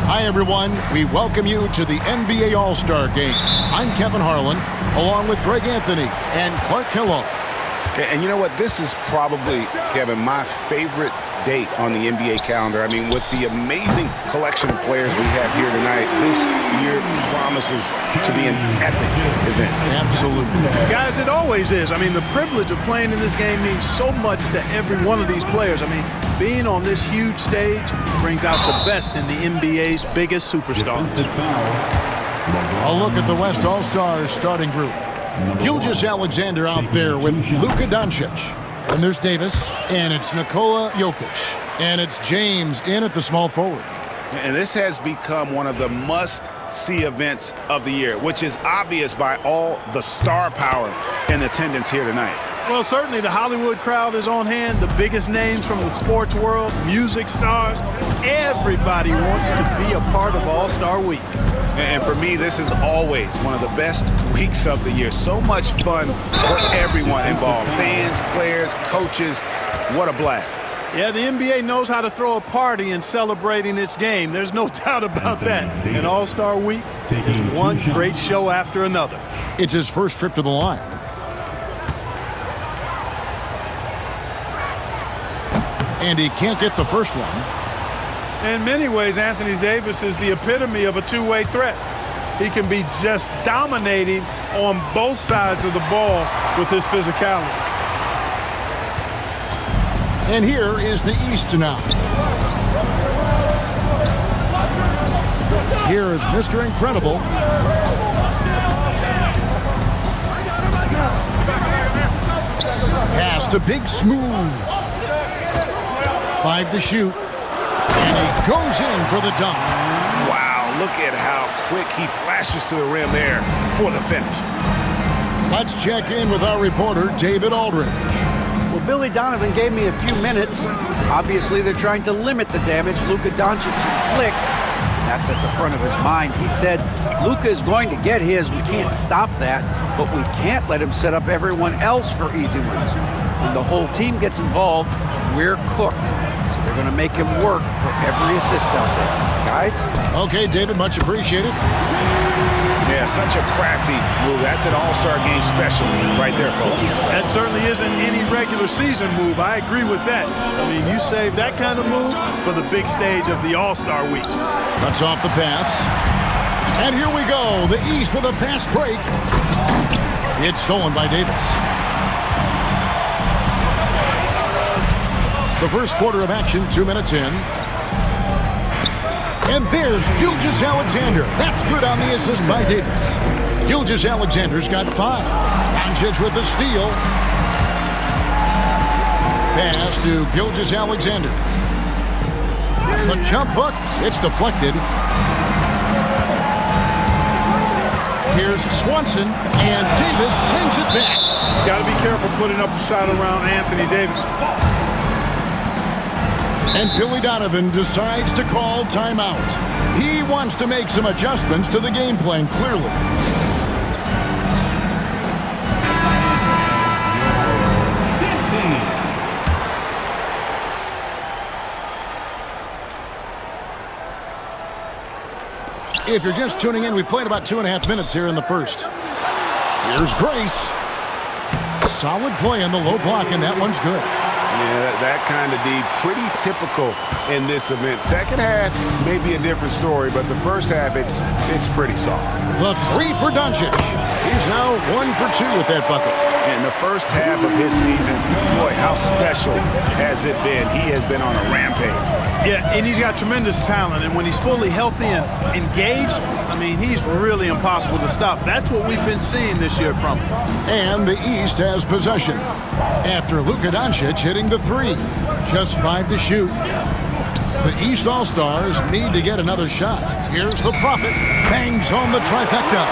Hi, everyone. We welcome you to the NBA All-Star Game. I'm Kevin Harlan, along with Greg Anthony and Clark Kellogg. And you know what? This is probably, Kevin, my favorite date on the NBA calendar. I mean, with the amazing collection of players we have here tonight, this year promises to be an epic event. Absolutely. Guys, it always is. I mean, the privilege of playing in this game means so much to every one of these players. I mean, being on this huge stage brings out the best in the NBA's biggest superstars. A look at the West All-Stars starting group. Gilgeous-Alexander out there with Luka Doncic. And there's Davis, and it's Nikola Jokic. And it's James in at the small forward. And this has become one of the must-see events of the year, which is obvious by all the star power in attendance here tonight. Well, certainly the Hollywood crowd is on hand, the biggest names from the sports world, music stars. Everybody wants to be a part of All-Star Week. And for me, this is always one of the best weeks of the year. So much fun for everyone involved. Fans, players, coaches. What a blast. Yeah, the NBA knows how to throw a party in celebrating its game. There's no doubt about that. And All-Star Week is one great show after another. It's his first trip to the line. And he can't get the first one. In many ways, Anthony Davis is the epitome of a two-way threat. He can be just dominating on both sides of the ball with his physicality. And here is the East now. Here is Mr. Incredible. Pass to Big Smooth. 5 to shoot. And he goes in for the dunk. Wow, look at how quick he flashes to the rim there for the finish. Let's check in with our reporter, David Aldridge. Well, Billy Donovan gave me a few minutes. Obviously, they're trying to limit the damage Luka Doncic inflicts. That's at the front of his mind. He said, Luka is going to get his. We can't stop that, but we can't let him set up everyone else for easy ones. When the whole team gets involved, we're cooked. They're going to make him work for every assist out there. Guys? Okay, David, much appreciated. Yeah, such a crafty move. That's an All-Star Game special right there, folks. That certainly isn't any regular season move. I agree with that. I mean, you save that kind of move for the big stage of the All-Star Week. Cuts off the pass. And here we go. The East with a fast break. It's stolen by Davis. The first quarter of action, 2 minutes in. And there's Gilgeous-Alexander. That's good on the assist by Davis. Gilgeous-Alexander's got 5. Doncic with the steal. Pass to Gilgeous-Alexander. The jump hook. It's deflected. Here's Swanson, and Davis sends it back. Got to be careful putting up a shot around Anthony Davis. And Billy Donovan decides to call timeout. He wants to make some adjustments to the game plan, clearly. If you're just tuning in, we've played about 2.5 minutes here in the first. Here's Grace. Solid play on the low block, and that one's good. Yeah, that kind of D, pretty typical in this event. Second half may be a different story, but the first half, it's pretty soft. The 3 for Doncic. He's now 1 for 2 with that bucket. In the first half of his season, boy, how special has it been? He has been on a rampage. Yeah, and he's got tremendous talent, and when he's fully healthy and engaged, I mean, he's really impossible to stop. That's what we've been seeing this year from him. And the East has possession after Luka Doncic hitting the 3. Just 5 to shoot. The East All-Stars need to get another shot. Here's the Prophet. Bangs home the trifecta.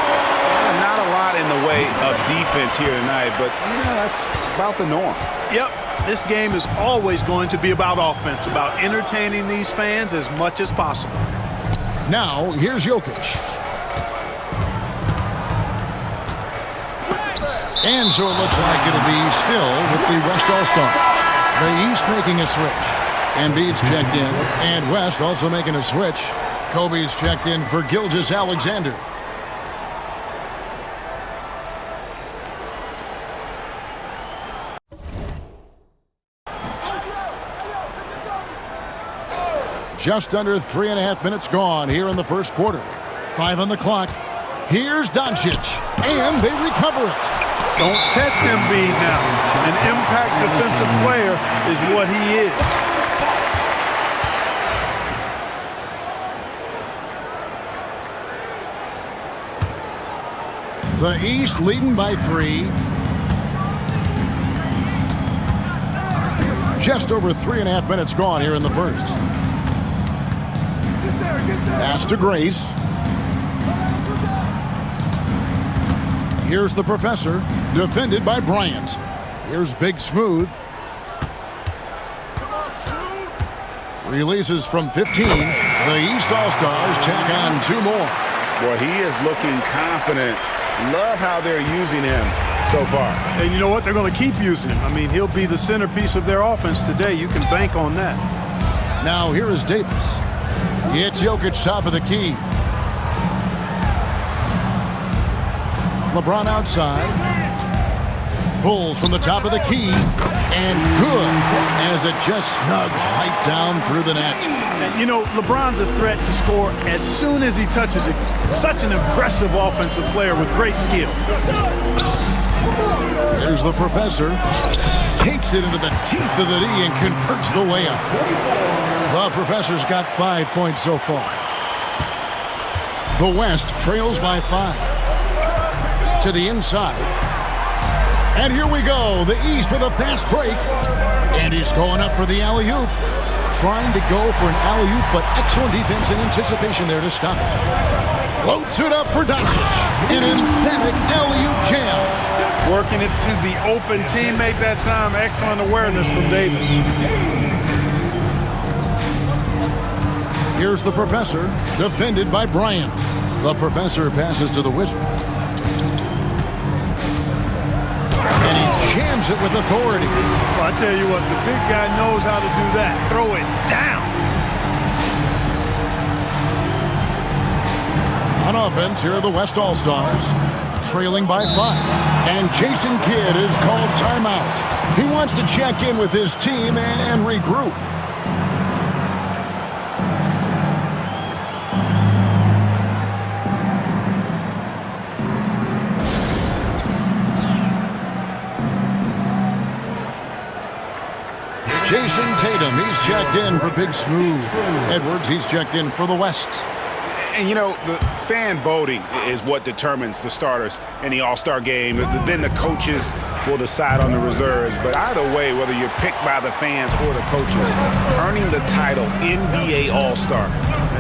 Not a lot in the way of defense here tonight, but that's about the norm. Yep, this game is always going to be about offense, about entertaining these fans as much as possible. Now, here's Jokic. And so it looks like it'll be still with the West All-Stars. The East making a switch. Embiid's checked in, and West also making a switch. Kobe's checked in for Gilgeous-Alexander. Just under 3.5 minutes gone here in the first quarter. 5 on the clock. Here's Doncic, and they recover it. Don't test Embiid now. An impact defensive player is what he is. The East leading by 3. Just over 3.5 minutes gone here in the first. Pass to Grace. Here's the Professor, defended by Bryant. Here's Big Smooth. Releases from 15. The East All-Stars tack on 2 more. Boy, he is looking confident. Love how they're using him so far. And you know what? They're going to keep using him. I mean, he'll be the centerpiece of their offense today. You can bank on that. Now here is Davis. It's Jokic top of the key. LeBron outside. Pulls from the top of the key. And good as it just snugs right down through the net. And, you know, LeBron's a threat to score as soon as he touches it. Such an aggressive offensive player with great skill. There's the Professor. Takes it into the teeth of the D and converts the layup. The Professor's got 5 points so far. The West trails by 5. To the inside. And here we go. The East with a fast break. And he's going up for the alley-oop. Trying to go for an alley-oop, but excellent defense and anticipation there to stop it. Floats it up for Doncic. An emphatic alley-oop jam. Working it to the open teammate that time. Excellent awareness from Davis. Here's the Professor, defended by Bryant. The Professor passes to the Wizard. And he jams it with authority. Well, I tell you what, the big guy knows how to do that. Throw it down. On offense, here are the West All-Stars, trailing by 5. And Jason Kidd is called timeout. He wants to check in with his team and regroup. Jason Tatum, he's checked in for Big Smooth. Edwards, he's checked in for the West. And, you know, the fan voting is what determines the starters in the All-Star game. Then the coaches will decide on the reserves. But either way, whether you're picked by the fans or the coaches, earning the title NBA All-Star,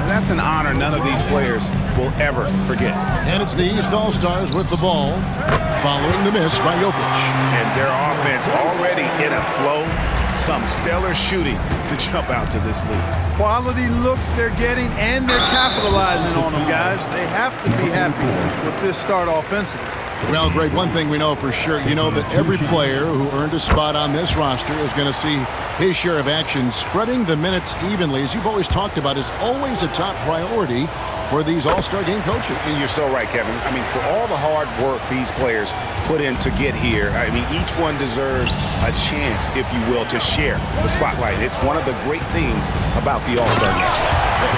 that's an honor none of these players will ever forget. And it's the East All-Stars with the ball, following the miss by Jokic. And their offense already in a flow. Some stellar shooting to jump out to this lead. Quality looks they're getting, and they're capitalizing on them, guys. They have to be happy with this start offensively. Well, Greg, one thing we know for sure, you know that every player who earned a spot on this roster is going to see his share of action. Spreading the minutes evenly, as you've always talked about, is always a top priority for these All-Star game coaches. And you're so right, Kevin. I mean, for all the hard work these players put in to get here, I mean, each one deserves a chance, if you will, to share the spotlight. It's one of the great things about the All-Star game.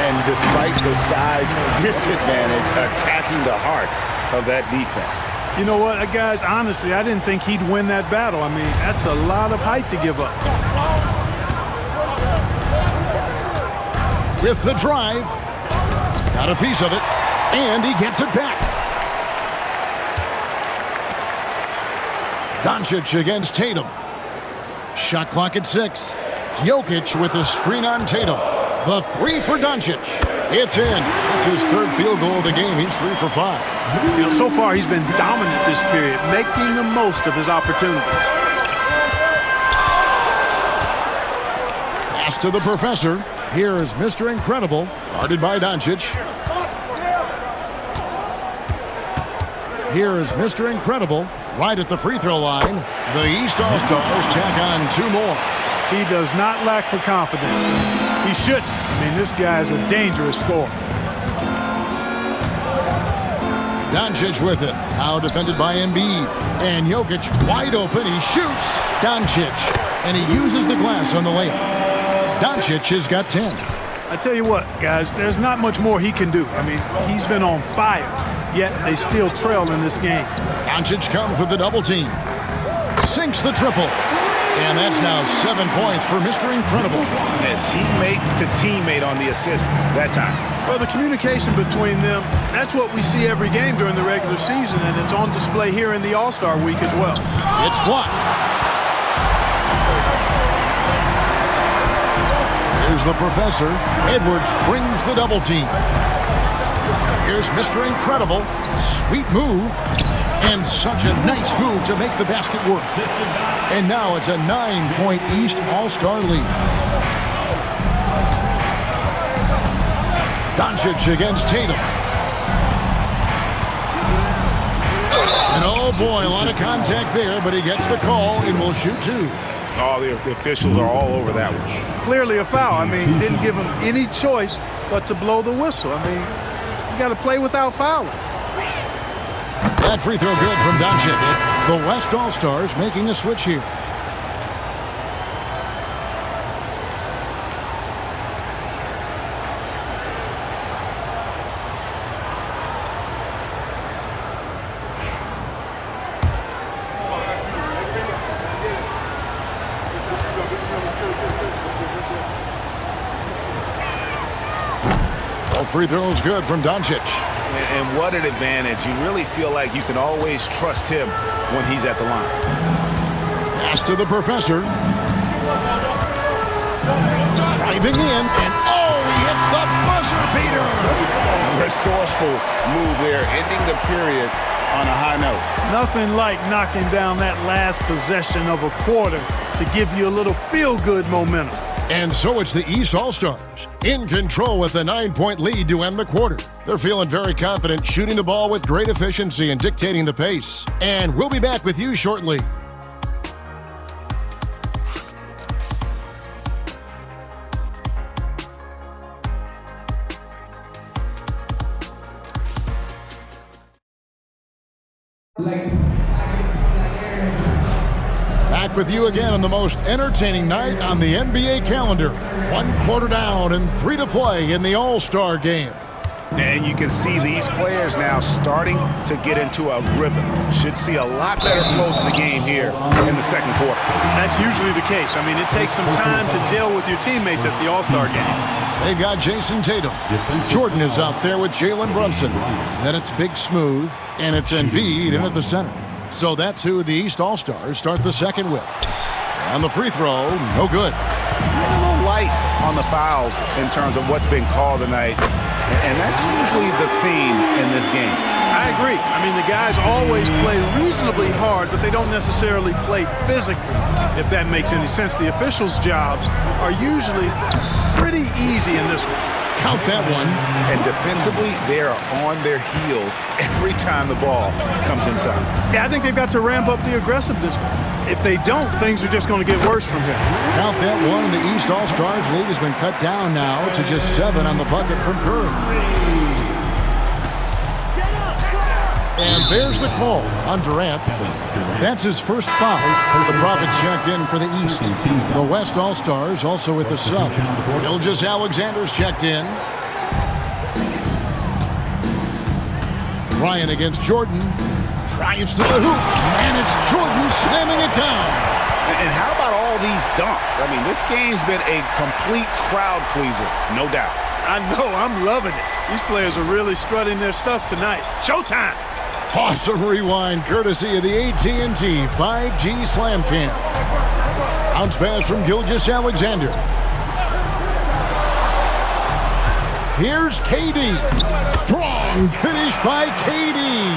And despite the size disadvantage, attacking the heart of that defense. You know what, guys, honestly, I didn't think he'd win that battle. I mean, that's a lot of height to give up. With the drive, got a piece of it, and he gets it back. Doncic against Tatum. Shot clock at 6. Jokic with the screen on Tatum. The 3 for Doncic. It's in. It's his 3rd field goal of the game. He's 3 for 5. You know, so far he's been dominant this period, making the most of his opportunities. Pass to the Professor. Here is Mr. Incredible, guarded by Doncic. Here is Mr. Incredible, right at the free throw line. The East All-Stars tack on 2 more. He does not lack for confidence. He shouldn't. I mean, this guy is a dangerous scorer. Doncic with it. Now defended by Embiid. And Jokic wide open. He shoots. Doncic. And he uses the glass on the layup. Doncic has got 10. I tell you what, guys, there's not much more he can do. I mean, he's been on fire, yet they still trail in this game. Doncic comes with the double team. Sinks the triple. And that's now 7 points for Mr. Incredible. And teammate to teammate on the assist that time. Well, the communication between them, that's what we see every game during the regular season, and it's on display here in the All-Star week as well. It's blocked. Here's the professor. Edwards brings the double team. Here's Mr. Incredible. Sweet move. And such a nice move to make the basket work. And now it's a 9-point East All-Star lead. Doncic against Tatum. And oh boy, a lot of contact there, but he gets the call and will shoot two. Oh, the officials are all over that one. Clearly a foul. I mean, didn't give him any choice but to blow the whistle. I mean, you got to play without fouling. That free throw good from Doncic. The West All-Stars making a switch here. Both free throws good from Doncic. And what an advantage. You really feel like you can always trust him when he's at the line. Pass to the professor. Driving in, and oh, he hits the buzzer beater. Resourceful move there, ending the period on a high note. Nothing like knocking down that last possession of a quarter to give you a little feel-good momentum. And so it's the East All-Stars in control with a 9-point lead to end the quarter. They're feeling very confident, shooting the ball with great efficiency and dictating the pace. And we'll be back with you shortly. Back with you again on the most entertaining night on the NBA calendar. 1 quarter down and 3 to play in the All-Star game. And you can see these players now starting to get into a rhythm. Should see a lot better flow to the game here in the second quarter. That's usually the case. I mean, it takes some time to gel with your teammates at the All-Star game. They've got Jason Tatum. Jordan is out there with Jalen Brunson. Then it's Big Smooth, and it's Embiid in at the center. So that's who the East All-Stars start the second with. And the free throw, no good. A little light on the fouls in terms of what's been called tonight. And that's usually the theme in this game. I agree. I mean, the guys always play reasonably hard, but they don't necessarily play physically, if that makes any sense. The officials' jobs are usually pretty easy in this one. Count that one. And defensively, they are on their heels every time the ball comes inside. Yeah, I think they've got to ramp up the aggressiveness. If they don't, things are just going to get worse from here. Count that one. The East All-Stars lead has been cut down now to just 7 on the bucket from Curry. And there's the call on Durant. That's his first foul. The Profits checked in for the East. The West All-Stars also with the sub. Gilgeous Alexander's checked in. Ryan against Jordan. Drives to the hoop. And it's Jordan slamming it down. And how about all these dunks? I mean, this game's been a complete crowd pleaser, no doubt. I know. I'm loving it. These players are really strutting their stuff tonight. Showtime. Awesome rewind courtesy of the AT&T 5G Slam Cam. Bounce pass from Gilgeous Alexander. Here's KD. Strong finish by KD.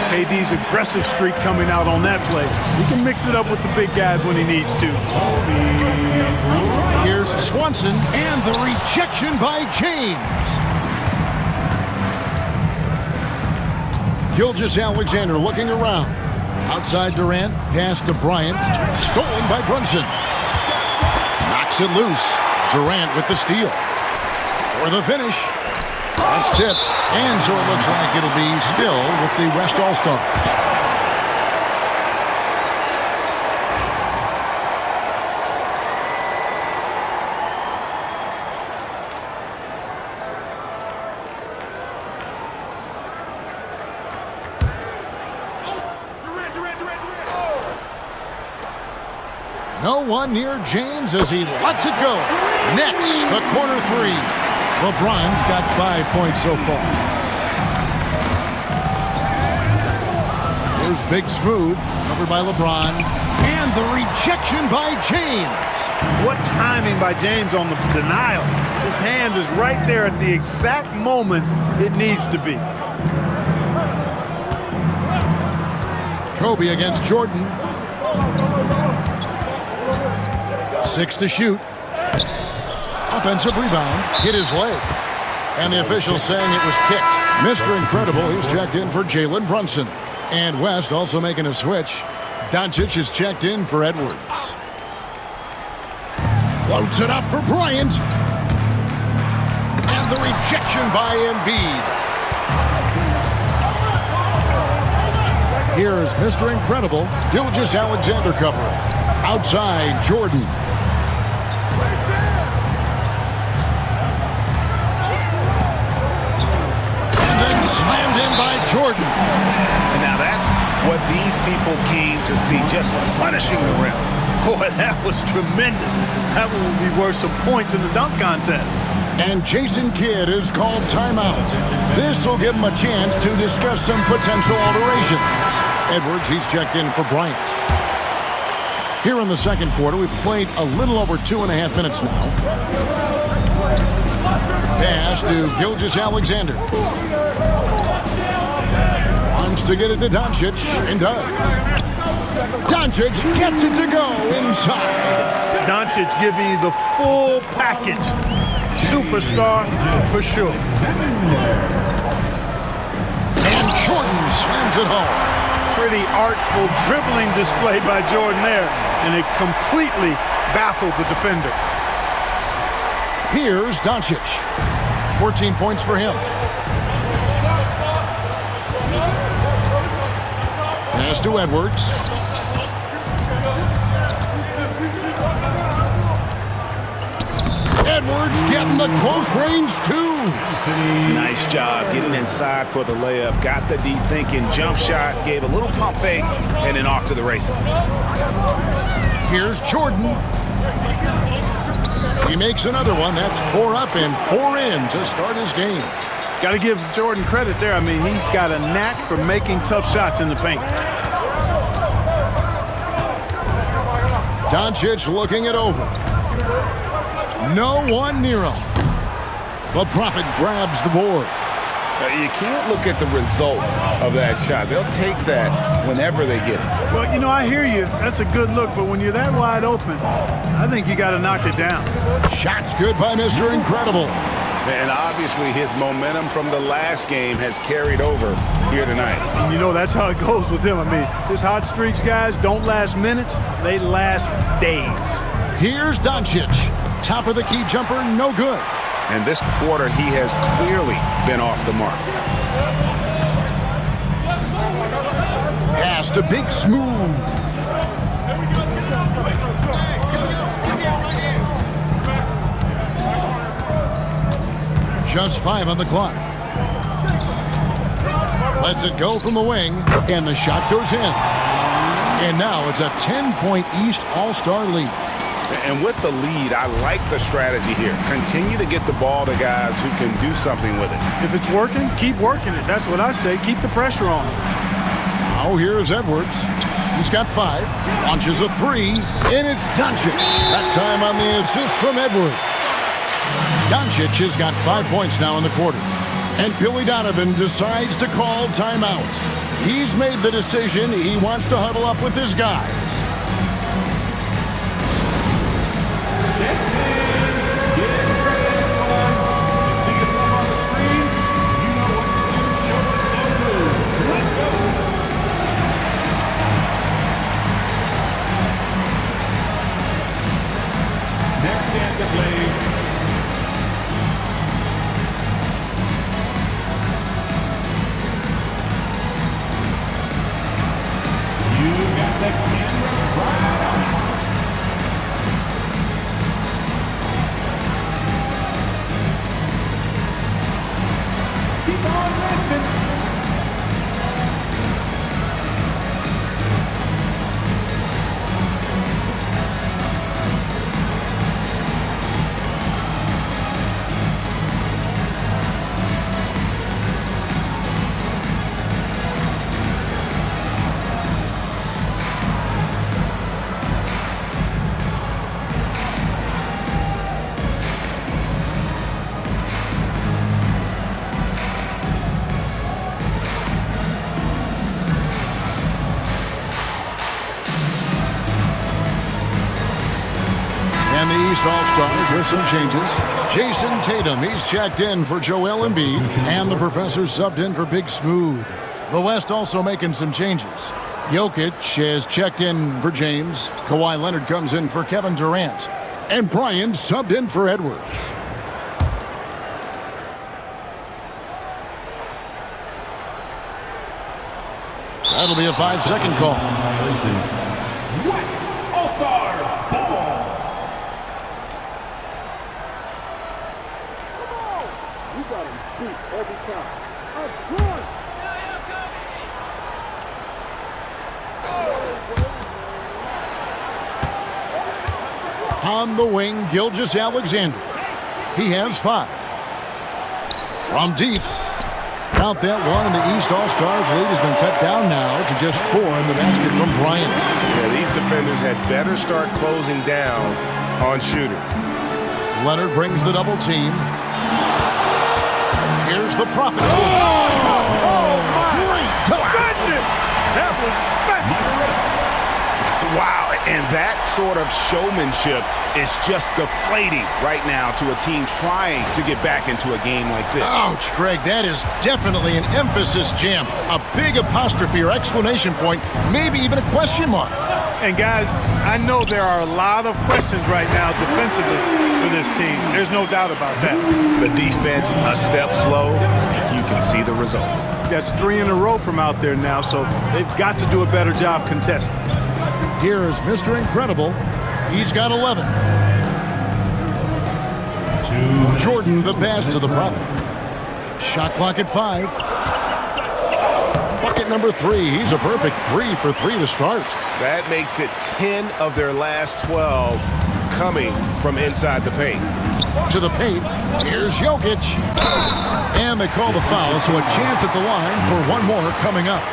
KD's aggressive streak coming out on that play. He can mix it up with the big guys when he needs to. Here's Swanson and the rejection by James. Gilgeous Alexander looking around. Outside Durant, pass to Bryant. Stolen by Brunson. Knocks it loose. Durant with the steal. For the finish. That's tipped. And so it looks like it'll be still with the West All-Stars. No one near James as he lets it go. Next, the corner three. LeBron's got 5 points so far. Here's Big Smooth, covered by LeBron. And the rejection by James. What timing by James on the denial. His hand is right there at the exact moment it needs to be. Kobe against Jordan. 6 to shoot. Offensive rebound. Hit his leg. And the officials saying it was kicked. Mr. Incredible, he's checked in for Jalen Brunson. And West also making a switch. Doncic is checked in for Edwards. Floats it up for Bryant. And the rejection by Embiid. Here's Mr. Incredible. Gilgeous-Alexander covering. Outside, Jordan. Slammed in by Jordan. And now that's what these people came to see, just punishing the rim. Boy, that was tremendous. That one will be worth some points in the dunk contest. And Jason Kidd is called timeout. This will give him a chance to discuss some potential alterations. Edwards, he's checked in for Bryant. Here in the second quarter, we've played a little over 2.5 minutes now. Pass to Gilgeous-Alexander. Wants to get it to Doncic, and does. Doncic gets it to go inside. Doncic giving you the full package. Superstar for sure. And Jordan slams it home. Pretty artful dribbling display by Jordan there, and it completely baffled the defender. Here's Doncic. 14 points for him. Pass to Edwards. Edwards getting the close range too. Nice job getting inside for the layup. Got the deep thinking jump shot, gave a little pump fake, and then off to the races. Here's Jordan. He makes another one. That's 4 up and 4 in to start his game. Got to give Jordan credit there. I mean, he's got a knack for making tough shots in the paint. Doncic looking it over. No one near him. The Prophet grabs the board. You can't look at the result of that shot. They'll take that whenever they get it. Well, you know, I hear you. That's a good look, but when you're that wide open, I think you got to knock it down. Shot's good by Mr. Incredible. And obviously his momentum from the last game has carried over here tonight. And you know, that's how it goes with him. I mean, his hot streaks, guys, don't last minutes. They last days. Here's Doncic. Top of the key jumper, no good. And this quarter, he has clearly been off the mark. Pass to Big Smooth. Just 5 on the clock. Lets it go from the wing, and the shot goes in. And now it's a 10-point East All-Star lead. And with the lead, I like the strategy here. Continue to get the ball to guys who can do something with it. If it's working, keep working it. That's what I say. Keep the pressure on him. Now here's Edwards. He's got 5. Launches a 3, and it's Doncic. That time on the assist from Edwards. Doncic has got 5 points now in the quarter. And Billy Donovan decides to call timeout. He's made the decision. He wants to huddle up with his guys. East All-Stars with some changes. Jason Tatum, he's checked in for Joel Embiid, and the professor subbed in for Big Smooth. The West also making some changes. Jokic has checked in for James. Kawhi Leonard comes in for Kevin Durant. And Bryant subbed in for Edwards. That'll be a 5-second call. All-Stars ball. You got him beat every time. On the wing, Gilgeous-Alexander. He has 5. From deep. Count that one, and the East All-Stars lead has been cut down now to just 4 in the basket from Bryant. Yeah, these defenders had better start closing down on shooter. Leonard brings the double team. Here's the Prophet. Oh, Great goodness! That was special. Wow, and that sort of showmanship is just deflating right now to a team trying to get back into a game like this. Ouch, Greg, that is definitely an emphasis jam. A big apostrophe or exclamation point, maybe even a question mark. And guys, I know there are a lot of questions right now defensively for this team. There's no doubt about that. The defense a step slow, and you can see the results. That's 3 in a row from out there now, so they've got to do a better job contesting. Here is Mr. Incredible. He's got 11. Jordan, the pass to the Prophet. Shot clock at 5. Bucket number 3. He's a perfect 3 for 3 to start. That makes it 10 of their last 12 coming from inside the paint. To the paint. Here's Jokic. And they call the foul, so a chance at the line for one more coming up.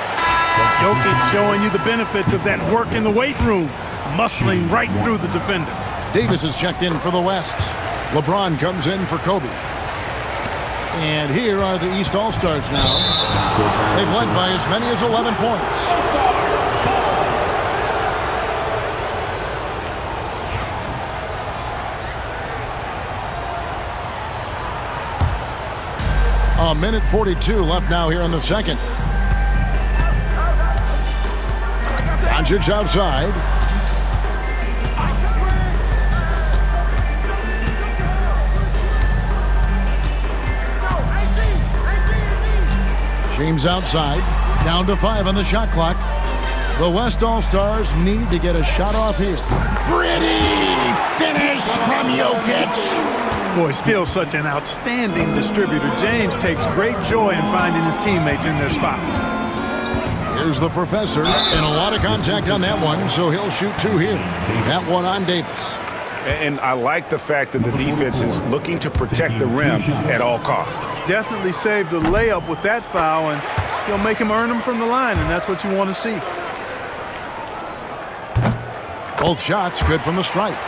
Jokic showing you the benefits of that work in the weight room, muscling right through the defender. Davis is checked in for the West. LeBron comes in for Kobe. And here are the East All-Stars now. They've led by as many as 11 points. A minute 42 left now here in the second. Doncic outside. James outside. Down to 5 on the shot clock. The West All-Stars need to get a shot off here. Pretty finish from Jokic. Boy, still such an outstanding distributor. James takes great joy in finding his teammates in their spots. Here's the professor, and a lot of contact on that one, so he'll shoot 2 here. That one on Davis. And I like the fact that the defense is looking to protect the rim at all costs. Definitely saved a layup with that foul, and he'll make him earn them from the line, and that's what you want to see. Both shots good from the stripe.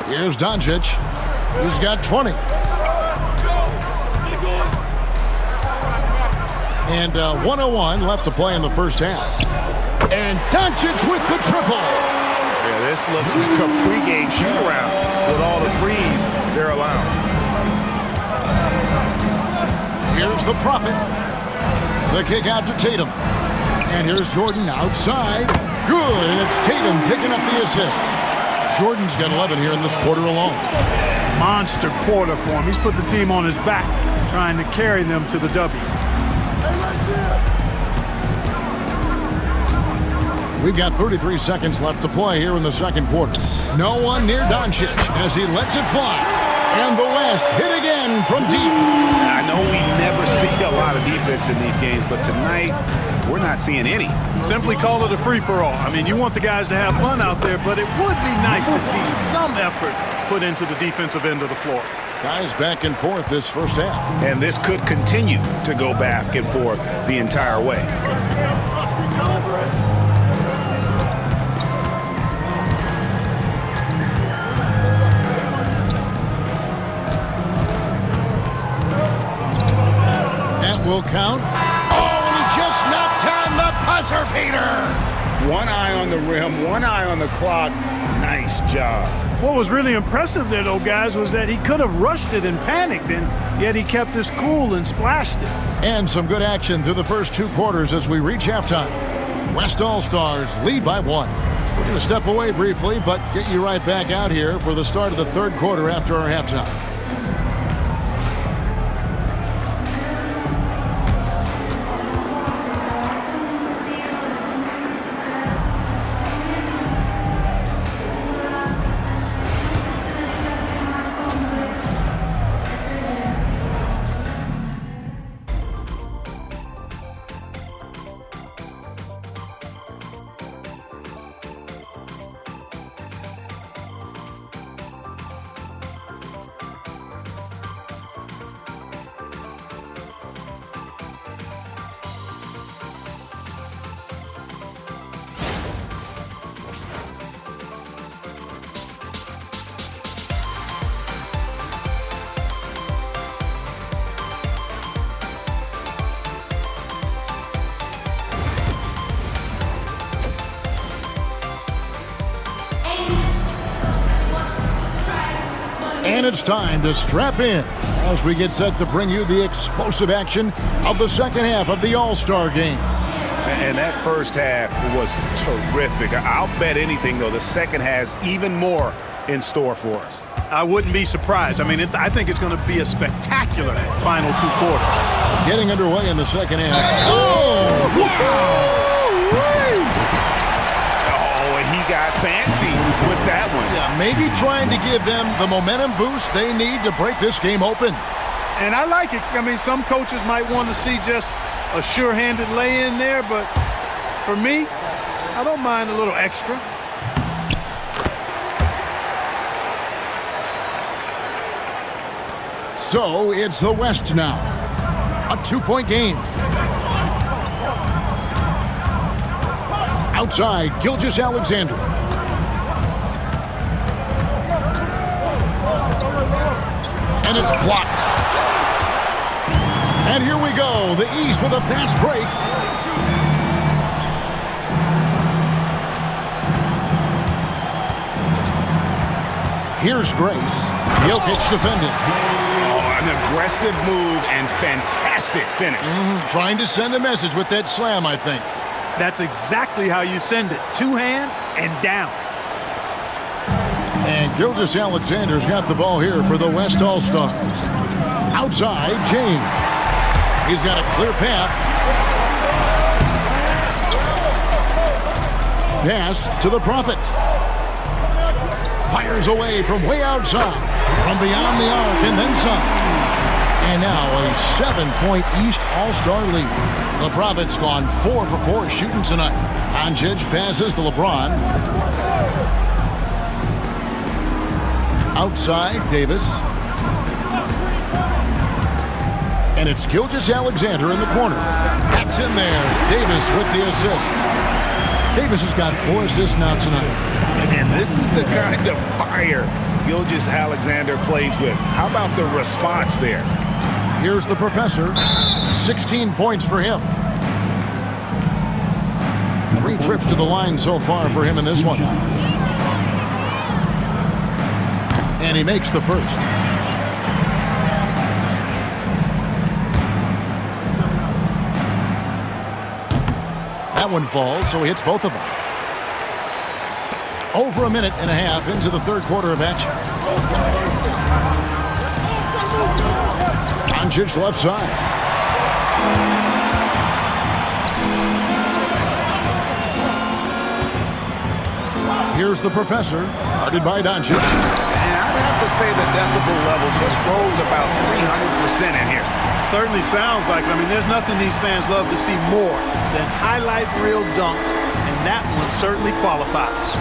Here's Doncic. He's got 20. And 101 left to play in the first half. And Doncic with the triple. Yeah, this looks like a pregame shoot-around with all the threes they're allowing. Here's the Prophet. The kick out to Tatum. And here's Jordan outside. Good, and it's Tatum picking up the assist. Jordan's got 11 here in this quarter alone. Monster quarter for him. He's put the team on his back, trying to carry them to the W. We've got 33 seconds left to play here in the second quarter. No one near Doncic as he lets it fly. And the West hit again from deep. I know we never see a lot of defense in these games, but tonight we're not seeing any. Simply call it a free-for-all. I mean, you want the guys to have fun out there, but it would be nice to see some effort put into the defensive end of the floor. Guys back and forth this first half. And this could continue to go back and forth the entire way. That will count. Oh, and he just knocked down the buzzer beater. One eye on the rim, one eye on the clock. Nice job. What was really impressive there, though, guys, was that he could have rushed it and panicked, and yet he kept his cool and splashed it. And some good action through the first 2 quarters as we reach halftime. West All-Stars lead by 1. We're going to step away briefly, but get you right back out here for the start of the 3rd quarter after our halftime. And it's time to strap in as we get set to bring you the explosive action of the second half of the All-Star game. And that first half was terrific. I'll bet anything, though, the second has even more in store for us. I wouldn't be surprised. I mean, I think it's going to be a spectacular final 2 quarters. Getting underway in the second half. Oh, wow! He got fancy with that one. Yeah, maybe trying to give them the momentum boost they need to break this game open. And I like it. I mean, some coaches might want to see just a sure-handed lay-in there, but for me, I don't mind a little extra. So it's the West now. A 2-point game. Outside, Gilgeous-Alexander. And it's blocked. And here we go. The East with a fast break. Here's Grace. Jokic defending. An aggressive move and fantastic finish. Trying to send a message with that slam, I think. That's exactly how you send it. 2 hands and down. And Gilgeous-Alexander's got the ball here for the West All-Stars. Outside, James. He's got a clear path. Pass to the Prophet. Fires away from way outside. From beyond the arc and then some. And now a 7-point East All-Star lead. The Prophet's gone 4 for 4 shooting tonight. Doncic passes to LeBron. Outside, Davis. And it's Gilgeous-Alexander in the corner. That's in there. Davis with the assist. Davis has got 4 assists now tonight. And this is the kind of fire Gilgeous-Alexander plays with. How about the response there? Here's the professor. 16 points for him. 3 trips to the line so far for him in this one. And he makes the first. That one falls, so he hits both of them. Over a minute and a half into the 3rd quarter of action. Doncic left side. Here's the professor, guarded by Doncic. And I'd have to say the decibel level just rose about 300% in here. Certainly sounds like it. I mean, there's nothing these fans love to see more than highlight reel dunks, and that one certainly qualifies.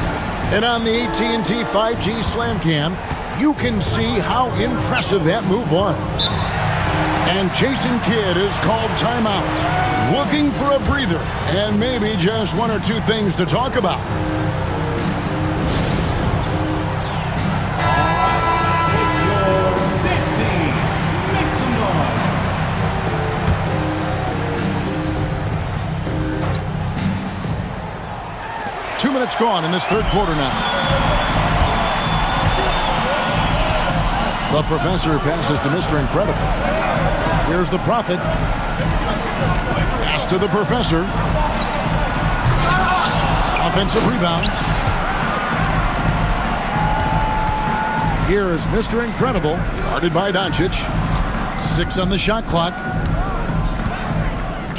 And on the AT&T 5G Slam Cam, you can see how impressive that move was. And Jason Kidd is called timeout, looking for a breather and maybe just 1 or 2 things to talk about. gone in this third quarter now. The professor passes to Mr. Incredible. Here's the prophet. Pass to the professor. Offensive rebound. Here is Mr. Incredible, guarded by Doncic. 6 on the shot clock.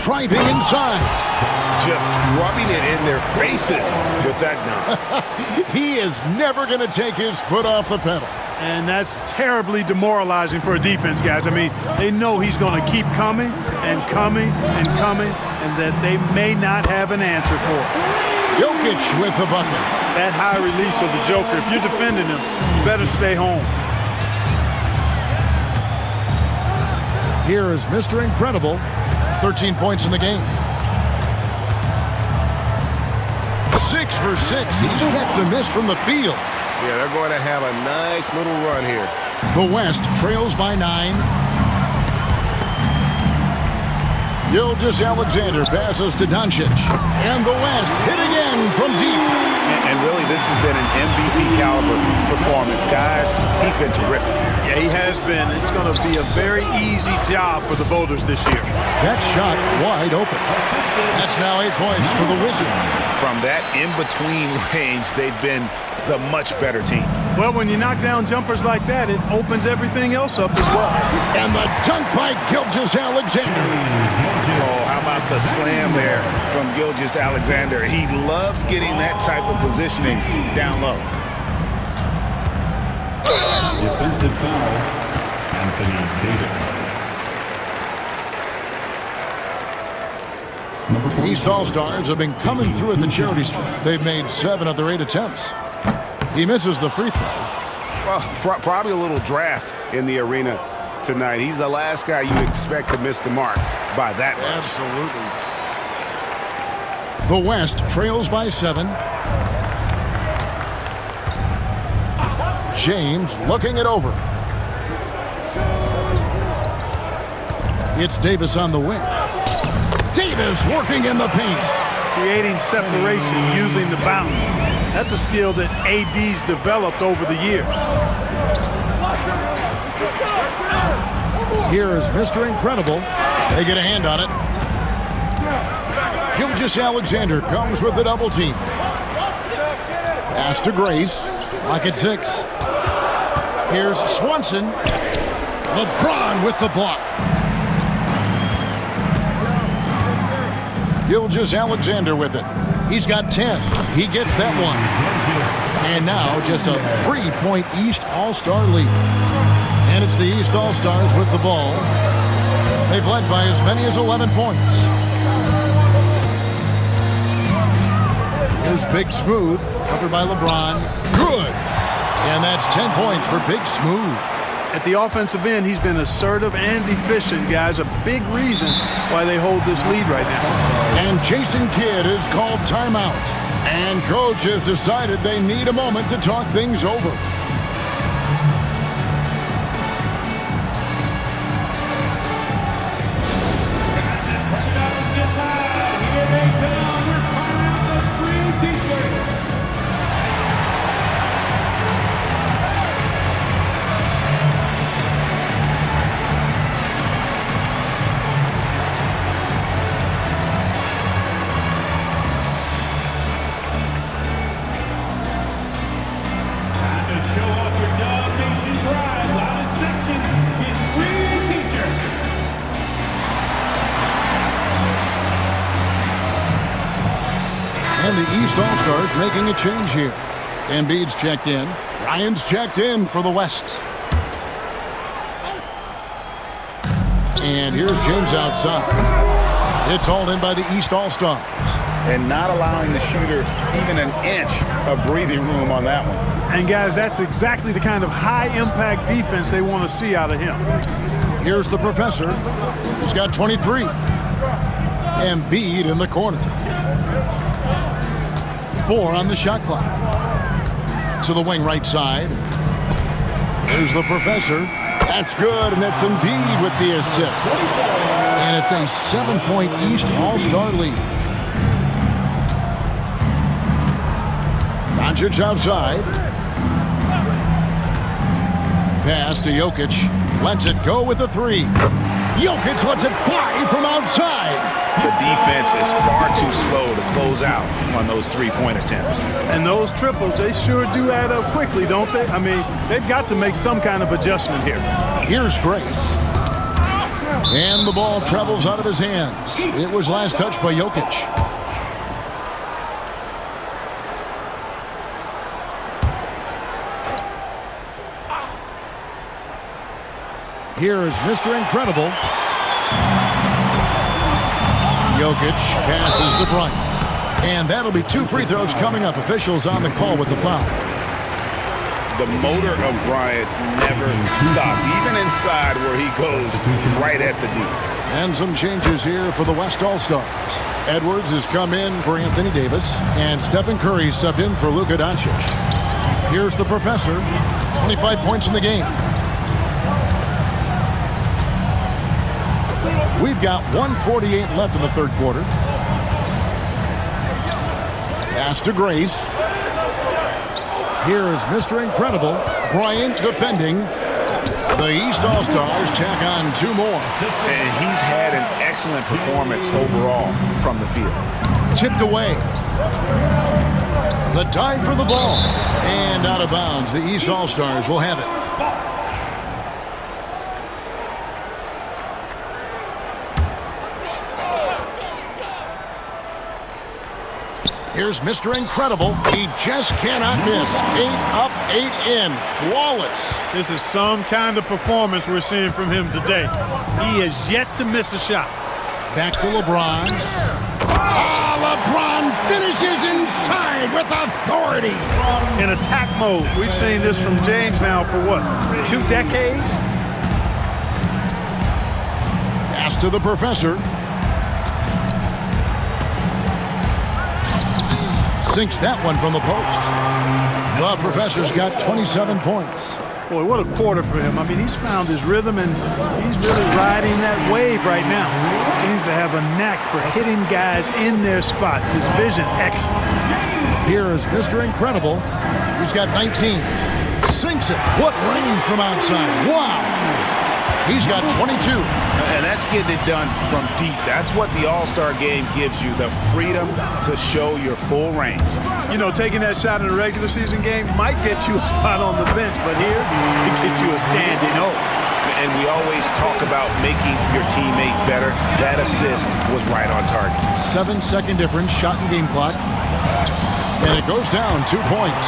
Driving inside. Just rubbing it in their faces with that dunk. He is never going to take his foot off the pedal. And that's terribly demoralizing for a defense, guys. I mean, they know he's going to keep coming and coming and coming, and that they may not have an answer for it. Jokic with the bucket. That high release of the Joker, if you're defending him, you better stay home. Here is Mr. Incredible. 13 points in the game. 6 for 6. He's yet to miss from the field. Yeah, they're going to have a nice little run here. The West trails by 9. Gilgeous-Alexander passes to Doncic. And the West hit again from deep. And really, this has been an MVP caliber performance. Guys, he's been terrific. Yeah, he has been. It's going to be a very easy job for the voters this year. That shot wide open. That's now 8 points for the Wizards. From that in-between range, they've been the much better team. Well, when you knock down jumpers like that, it opens everything else up as well. And the dunk by Gilgeous-Alexander. Oh, how about the slam there from Gilgeous-Alexander? He loves getting that type of positioning down low. Defensive foul, Anthony Davis. East All-Stars have been coming through at the charity stripe. They've made 7 of their 8 attempts. He misses the free throw. Well, probably a little draft in the arena tonight. He's the last guy you expect to miss the mark by that much. Absolutely. The West trails by 7. James looking it over. It's Davis on the wing. Davis working in the paint. Creating separation using the bounce. That's a skill that AD's developed over the years. Here is Mr. Incredible. They get a hand on it. Gilgeous-Alexander comes with the double team. Pass to Grace. Lock at 6. Here's Swanson. LeBron with the block. Gilgeous-Alexander with it. He's got 10. He gets that one. And now just a 3-point East All-Star lead. And it's the East All-Stars with the ball. They've led by as many as 11 points. Here's Big Smooth, covered by LeBron. Good! And that's 10 points for Big Smooth. At the offensive end, he's been assertive and efficient, guys. A big reason why they hold this lead right now. And Jason Kidd is called timeout. And coach has decided they need a moment to talk things over. And the East All-Stars making a change here. Embiid's checked in. Ryan's checked in for the West. And here's James outside. It's hauled in by the East All-Stars. And not allowing the shooter even an inch of breathing room on that one. And guys, that's exactly the kind of high-impact defense they want to see out of him. Here's the professor. He's got 23. Embiid in the corner. 4 on the shot clock. To the wing right side. Here's the professor. That's good, and that's Embiid with the assist. And it's a 7-point East All-Star lead. Doncic outside. Pass to Jokic. Lets it go with the three. Jokic lets it fly from outside. The defense is far too slow to close out on those three-point attempts. And those triples, they sure do add up quickly, don't they? I mean, they've got to make some kind of adjustment here. Here's Grace. And the ball travels out of his hands. It was last touched by Jokic. Here is Mr. Incredible. Jokic passes to Bryant. And that'll be 2 free throws coming up. Officials on the call with the foul. The motor of Bryant never stops, even inside where he goes right at the D. And some changes here for the West All-Stars. Edwards has come in for Anthony Davis, and Stephen Curry subbed in for Luka Doncic. Here's the professor, 25 points in the game. We've got 1:48 left in the third quarter. Pass to Grace. Here is Mr. Incredible, Bryant defending. The East All-Stars tack on 2 more. And he's had an excellent performance overall from the field. Tipped away. The dive for the ball. And out of bounds. The East All-Stars will have it. Here's Mr. Incredible. He just cannot miss. 8 up, 8 in. Flawless. This is some kind of performance we're seeing from him today. He has yet to miss a shot. Back to LeBron. LeBron finishes inside with authority. In attack mode. We've seen this from James now for what, 2 decades? Pass to the professor. Sinks that one from the post. The professor's got 27 points. Boy, what a quarter for him. I mean, he's found his rhythm, and he's really riding that wave right now. Seems to have a knack for hitting guys in their spots. His vision, excellent. Here is Mr. Incredible. He's got 19. Sinks it. What range from outside. Wow. He's got 22. And that's getting it done from deep. That's what the All-Star game gives you, the freedom to show your full range. You know, taking that shot in a regular season game might get you a spot on the bench, but here, it gets you a standing O. And we always talk about making your teammate better. That assist was right on target. 7-second difference, shot and game clock. And it goes down 2 points.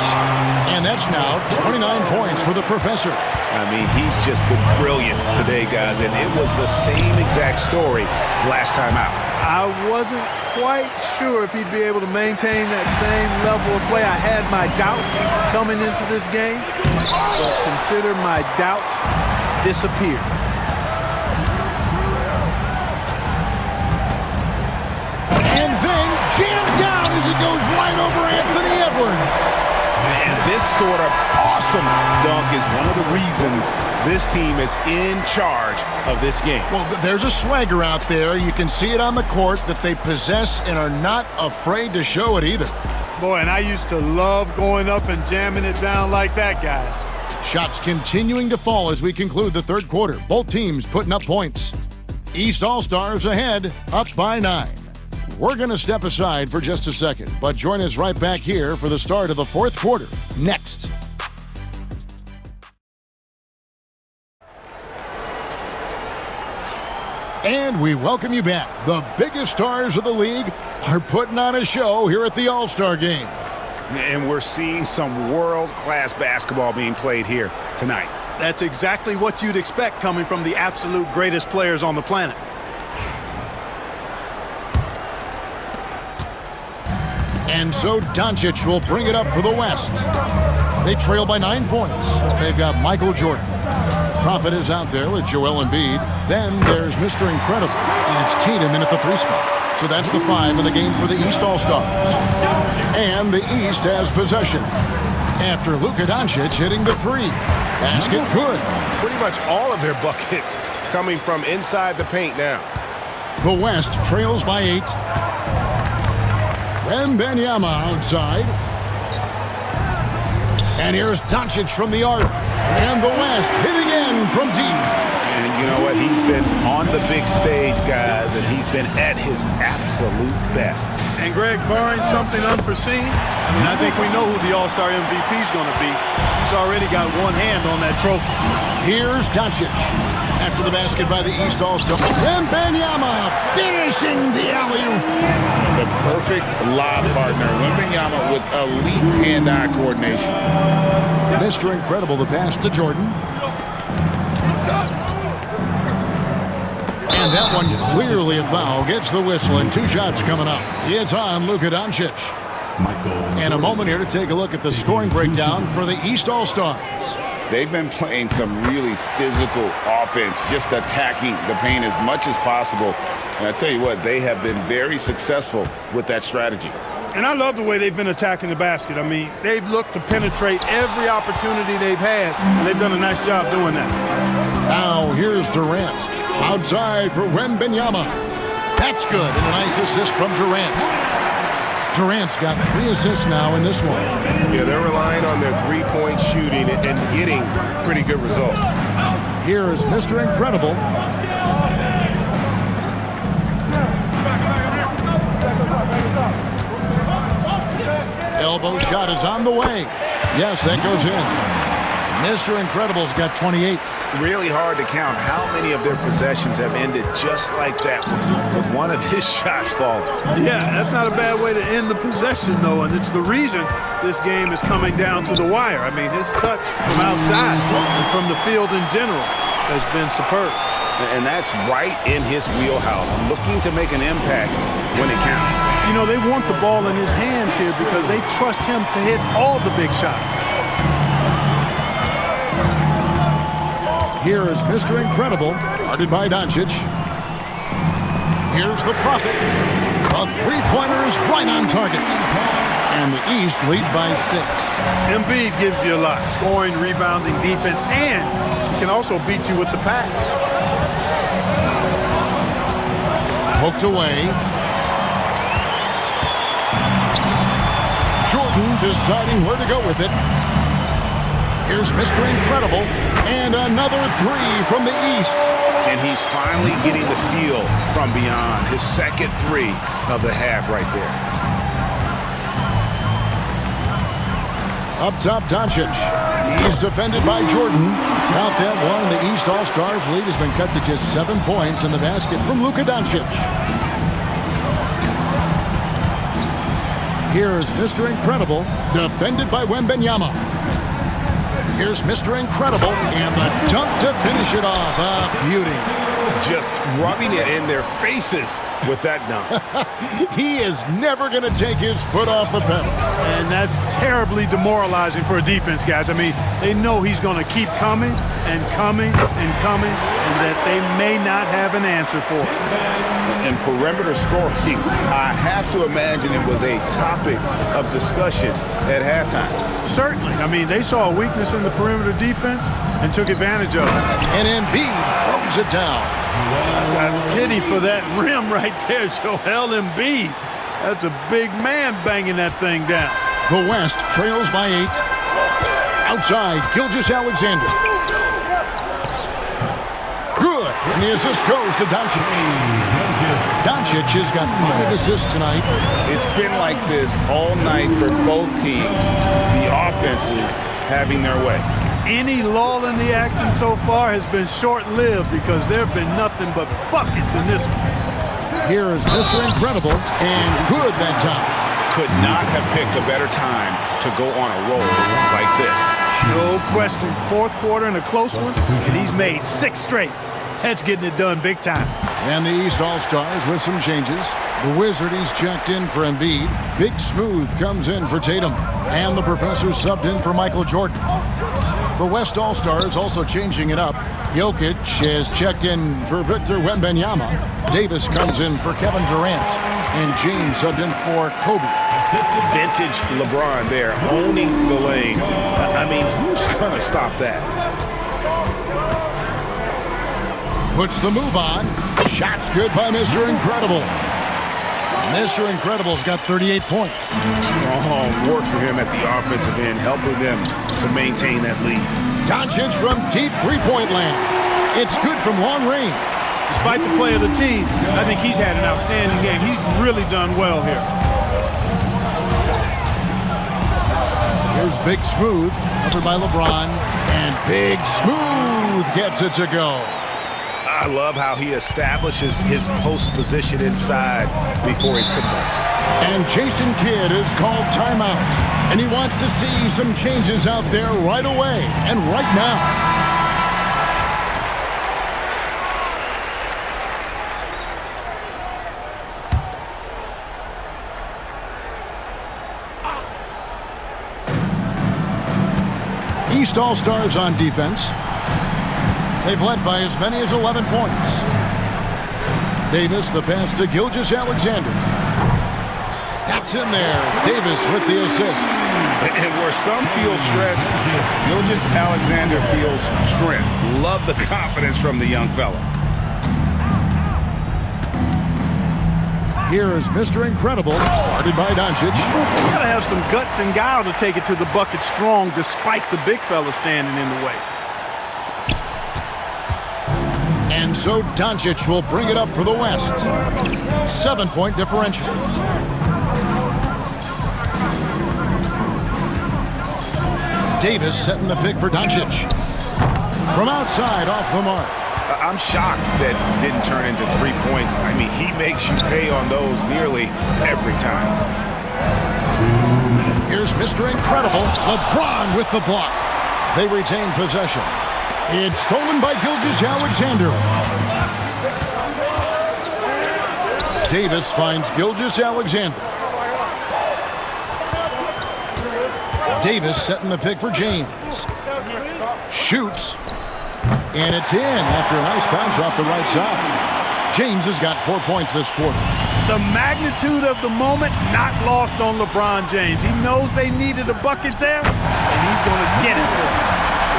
And that's now 29 points for the professor. I mean, he's just been brilliant today, guys, and it was the same exact story last time out. I wasn't quite sure if he'd be able to maintain that same level of play. I had my doubts coming into this game, but consider my doubts disappeared. And then jammed down as it goes right over Anthony Edwards. And this sort of awesome dunk is one of the reasons this team is in charge of this game. Well, there's a swagger out there. You can see it on the court that they possess and are not afraid to show it either. Boy, and I used to love going up and jamming it down like that, guys. Shots continuing to fall as we conclude the third quarter. Both teams putting up points. East All-Stars ahead, up by 9. We're going to step aside for just a second, but join us right back here for the start of the fourth quarter. Next. And we welcome you back. The biggest stars of the league are putting on a show here at the All-Star Game. And we're seeing some world-class basketball being played here tonight. That's exactly what you'd expect coming from the absolute greatest players on the planet. And so Doncic will bring it up for the West. They trail by 9 points. They've got Michael Jordan. Prophet is out there with Joel Embiid. Then there's Mr. Incredible, and it's Tatum in at the 3 spot. So that's the 5 in the game for the East All-Stars. And the East has possession after Luka Doncic hitting the 3. Basket good. Pretty much all of their buckets coming from inside the paint now. The West trails by 8. Wembanyama outside. And here's Doncic from the arc. And the West hitting in from deep. And you know what? He's been on the big stage, guys, and he's been at his absolute best. And Greg, barring something unforeseen, I think we know who the All-Star MVP is going to be. He's already got one hand on that trophy. Here's Doncic. After the basket by the East All-Star. And Wembanyama finishing the alley-oop. The perfect lob partner. Wembanyama with elite hand-eye coordination. Mr. Incredible, the pass to Jordan. And that one clearly a foul. Gets the whistle and 2 shots coming up. It's on Luka Doncic. And a moment here to take a look at the scoring breakdown for the East All-Stars. They've been playing some really physical offense, just attacking the paint as much as possible. And I tell you what, they have been very successful with that strategy. And I love the way they've been attacking the basket. They've looked to penetrate every opportunity they've had, and they've done a nice job doing that. Now here's Durant. Outside for Wembanyama. That's good. And a nice assist from Durant. Durant's got 3 assists now in this one. Yeah, they're relying on their three-point shooting and getting pretty good results. Here is Mr. Incredible. Elbow shot is on the way. Yes, that goes in. Mr. Incredible's got 28. Really hard to count how many of their possessions have ended just like that with one of his shots falling. Yeah, that's not a bad way to end the possession, though, and it's the reason this game is coming down to the wire. His touch from outside and from the field in general has been superb. And that's right in his wheelhouse, looking to make an impact when it counts. They want the ball in his hands here because they trust him to hit all the big shots. Here is Mr. Incredible, guarded by Doncic. Here's the Prophet. A three-pointer is right on target. And the East leads by 6. Embiid gives you a lot. Scoring, rebounding, defense, and he can also beat you with the pass. Poked away. Jordan deciding where to go with it. Here's Mr. Incredible, and another 3 from the East. And he's finally getting the feel from beyond. His second 3 of the half right there. Up top, Doncic. He's defended by Jordan. Count that one. The East All-Stars lead has been cut to just 7 points in the basket from Luka Doncic. Here is Mr. Incredible, defended by Wembanyama. Here's Mr. Incredible, and the dunk to finish it off. A beauty. Just rubbing it in their faces with that dunk. He is never going to take his foot off the pedal. And that's terribly demoralizing for a defense, guys. They know he's going to keep coming and coming and coming, and that they may not have an answer for it. And perimeter scoring, I have to imagine it was a topic of discussion at halftime. Certainly. They saw a weakness in the perimeter defense and took advantage of it. And Embiid throws it down. I pity for that rim right there, Joel Embiid. That's a big man banging that thing down. The West trails by 8. Outside, Gilgeous-Alexander. Good. And the assist goes to Doncic. Doncic has got 5 assists tonight. It's been like this all night for both teams. The offenses having their way. Any lull in the action so far has been short-lived because there have been nothing but buckets in this one. Here is Mr. Incredible, and good that time. Could not have picked a better time to go on a roll like this. No question. 4th quarter and a close one, and he's made 6 straight. That's getting it done big time. And the East All-Stars with some changes. The Wizard, he's checked in for Embiid. Big Smooth comes in for Tatum. And the Professor subbed in for Michael Jordan. The West All-Stars also changing it up. Jokic has checked in for Victor Wembanyama. Davis comes in for Kevin Durant. And James subbed in for Kobe. Vintage LeBron there, owning the lane. Who's going to stop that? Puts the move on. Shots good by Mr. Incredible. Mr. Incredible's got 38 points. Strong work for him at the offensive end, helping them to maintain that lead. Doncic from deep three-point land. It's good from long range. Despite the play of the team, I think he's had an outstanding game. He's really done well here. Here's Big Smooth, covered by LeBron, and Big Smooth gets it to go. I love how he establishes his post position inside before he converts. And Jason Kidd is called timeout, and he wants to see some changes out there right away and right now. East All-Stars on defense. They've led by as many as 11 points. Davis, the pass to Gilgeous-Alexander. That's in there. Davis with the assist. And where some feel stressed, Gilgeous-Alexander feels strength. Love the confidence from the young fella. Here is Mr. Incredible, guarded by Doncic. You gotta have some guts and guile to take it to the bucket strong despite the big fella standing in the way. And so Doncic will bring it up for the West. 7-point differential. Davis setting the pick for Doncic. From outside, off the mark. I'm shocked that didn't turn into 3 points. I mean, he makes you pay on those nearly every time. Here's Mr. Incredible, LeBron with the block. They retain possession. It's stolen by Gilgeous-Alexander. Davis finds Gilgeous-Alexander. Davis setting the pick for James. Shoots. And it's in after a nice bounce off the right side. James has got 4 points this quarter. The magnitude of the moment not lost on LeBron James. He knows they needed a bucket there, and he's going to get it for them.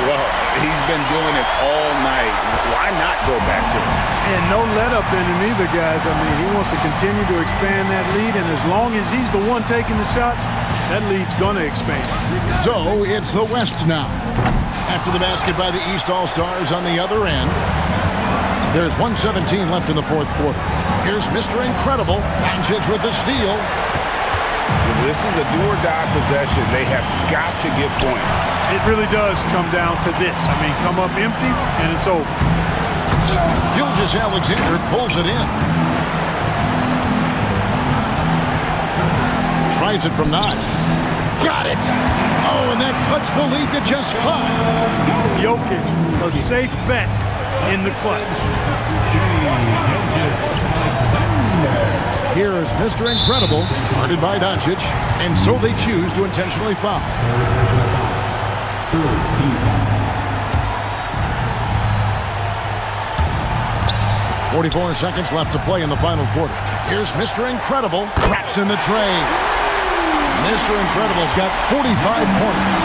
Well, he's been doing it all night. Why not go back to it? And no let up in him either, guys. I mean, he wants to continue to expand that lead, and as long as he's the one taking the shots, that lead's going to expand. So it's the West now. After the basket by the East All-Stars on the other end, there's 1:17 left in the fourth quarter. Here's Mr. Incredible. Doncic with the steal. This is a do-or-die possession. They have got to get points. It really does come down to this. I mean, come up empty, and it's over. Gilgeous-Alexander pulls it in. Tries it from 9. Got it! Oh, and that cuts the lead to just 5. Jokic, a safe bet in the clutch. Here is Mr. Incredible, guarded by Doncic, and so they choose to intentionally foul. 44 seconds left to play in the final quarter. Here's Mr. Incredible, traps in the tray. Mr. Incredible's got 45 points.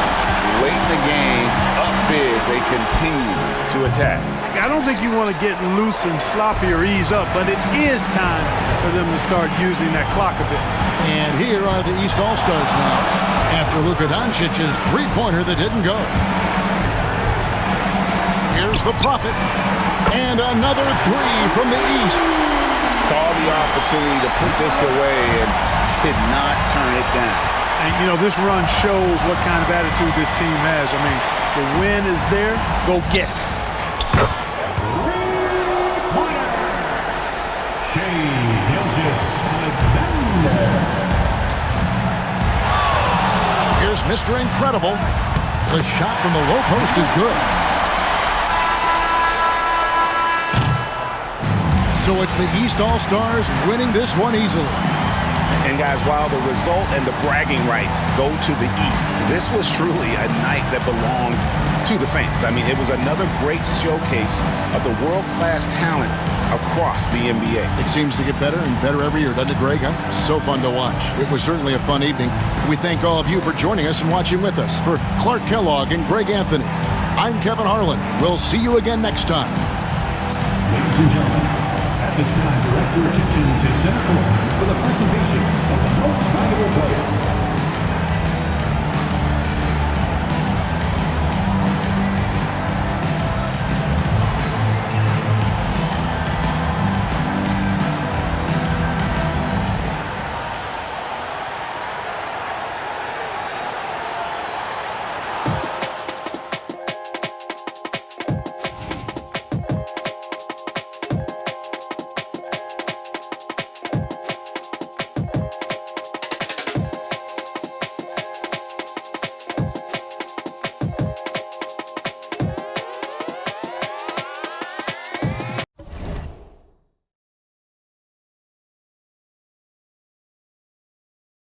Late in the game, up big, they continue to attack. I don't think you want to get loose and sloppy or ease up, but it is time for them to start using that clock a bit. And here are the East All-Stars now, after Luka Doncic's three-pointer that didn't go. Here's the Prophet, and another three from the East. Saw the opportunity to put this away and did not turn it down. And, you know, this run shows what kind of attitude this team has. I mean, the win is there. Go get it. Here's Mr. Incredible. The shot from the low post is good. So it's the East All-Stars winning this one easily. And guys, while the result and the bragging rights go to the East, this was truly a night that belonged to the fans. I mean, it was another great showcase of the world-class talent across the NBA. It seems to get better and better every year, doesn't it, Greg? Huh? So fun to watch. It was certainly a fun evening. We thank all of you for joining us and watching with us. For Clark Kellogg and Greg Anthony, I'm Kevin Harlan. We'll see you again next time. Ladies and gentlemen, at this time, your attention to center court for the presentation of the most valuable player.